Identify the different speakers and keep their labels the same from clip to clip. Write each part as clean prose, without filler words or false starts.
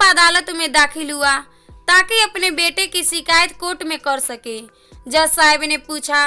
Speaker 1: अदालत में दाखिल हुआ ताकि अपने बेटे की शिकायत कोर्ट में कर सके। जज साहब ने पूछा,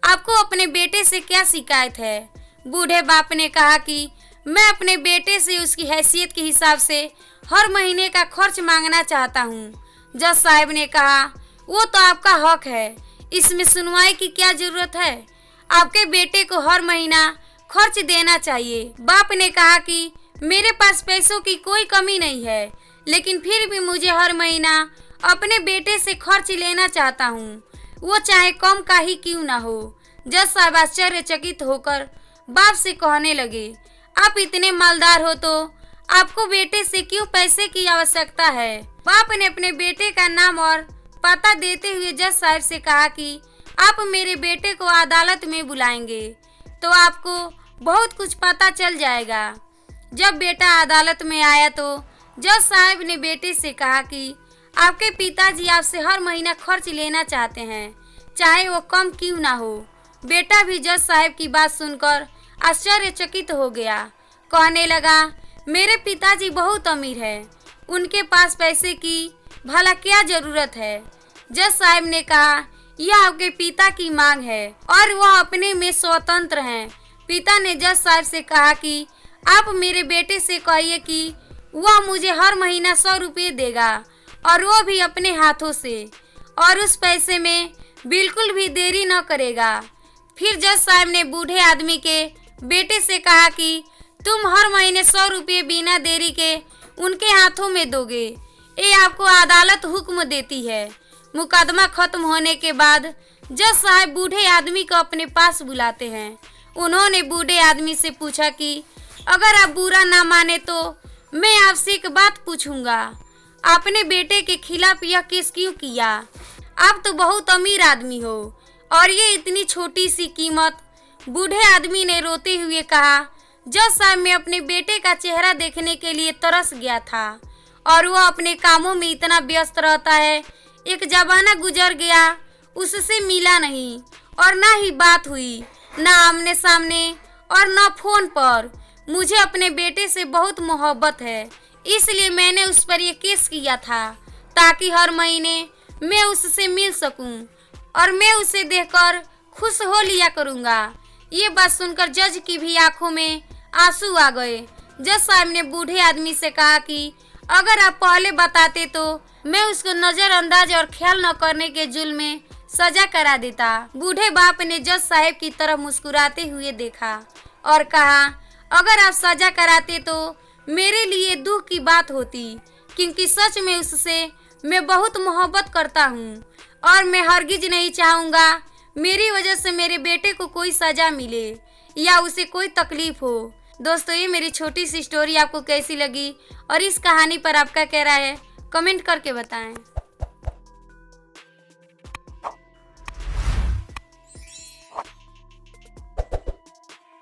Speaker 1: आपको अपने बेटे से क्या शिकायत है? बूढ़े बाप ने कहा कि मैं अपने बेटे से उसकी हैसियत के हिसाब से हर महीने का खर्च मांगना चाहता हूँ। जज साहब ने कहा, वो तो आपका हक है, इसमें सुनवाई की क्या जरूरत है? आपके बेटे को हर महीना खर्च देना चाहिए। बाप ने कहा कि मेरे पास पैसों की कोई कमी नहीं है, लेकिन फिर भी मुझे हर महीना अपने बेटे से खर्च लेना चाहता हूँ, वो चाहे कम का ही क्यों ना हो। जज साहब आश्चर्यचकित होकर बाप से कहने लगे, आप इतने मालदार हो तो आपको बेटे से क्यों पैसे की आवश्यकता है? बाप ने अपने बेटे का नाम और पता देते हुए जज साहब से कहा कि आप मेरे बेटे को अदालत में बुलाएंगे तो आपको बहुत कुछ पता चल जाएगा। जब बेटा अदालत में आया तो जज साहब ने बेटे से कहा कि आपके पिताजी आपसे हर महीना खर्च लेना चाहते हैं, चाहे वो कम क्यों ना हो। बेटा भी जज साहब की बात सुनकर आश्चर्यचकित हो गया। कहने लगा, मेरे पिताजी बहुत अमीर हैं, उनके पास पैसे की भला क्या जरूरत है? जज साहब ने कहा, यह आपके पिता की मांग है और वह अपने में स्वतंत्र हैं। पिता ने जज साहब से कहा कि आप मेरे बेटे से कहिए कि वह मुझे हर महीना 100 रुपये देगा और वो भी अपने हाथों से, और उस पैसे में बिल्कुल भी देरी न करेगा। फिर जज साहब ने बूढ़े आदमी के बेटे से कहा कि तुम हर महीने 100 रुपये बिना देरी के उनके हाथों में दोगे, ये आपको अदालत हुक्म देती है। मुकदमा खत्म होने के बाद जज साहब बूढ़े आदमी को अपने पास बुलाते हैं। उन्होंने बूढ़े आदमी से पूछा कि अगर आप बुरा ना माने तो मैं आपसे एक बात पूछूंगा, आपने बेटे के खिलाफ यह केस क्यों किया? आप तो बहुत अमीर आदमी हो और ये इतनी छोटी सी कीमत। बूढ़े आदमी ने रोते हुए कहा, जज साहब मैं अपने बेटे का चेहरा देखने के लिए तरस गया था और वह अपने कामों में इतना व्यस्त रहता है। एक जमाना गुजर गया, उससे मिला नहीं और ना ही बात हुई, ना आमने सामने और ना फोन पर। मुझे अपने बेटे से बहुत मोहब्बत है, इसलिए मैंने उस पर यह केस किया था ताकि हर महीने मैं उससे मिल सकूं और मैं उसे देखकर खुश हो लिया करूंगा। ये बात सुनकर जज की भी आंखों में आंसू आ गए। जज साहब ने बूढ़े आदमी से कहा कि अगर आप पहले बताते तो मैं उसको नजरअंदाज और ख्याल न करने के जुल्म में सजा करा देता। बूढ़े बाप ने जज साहब की तरफ मुस्कुराते हुए देखा और कहा, अगर आप सजा कराते तो मेरे लिए दुख की बात होती, क्योंकि सच में उससे मैं बहुत मोहब्बत करता हूँ और मैं हरगिज नहीं चाहूँगा मेरी वजह से मेरे बेटे को कोई सजा मिले या उसे कोई तकलीफ हो। दोस्तों, ये मेरी छोटी सी स्टोरी आपको कैसी लगी और इस कहानी पर आपका क्या राय है, कमेंट करके बताएं।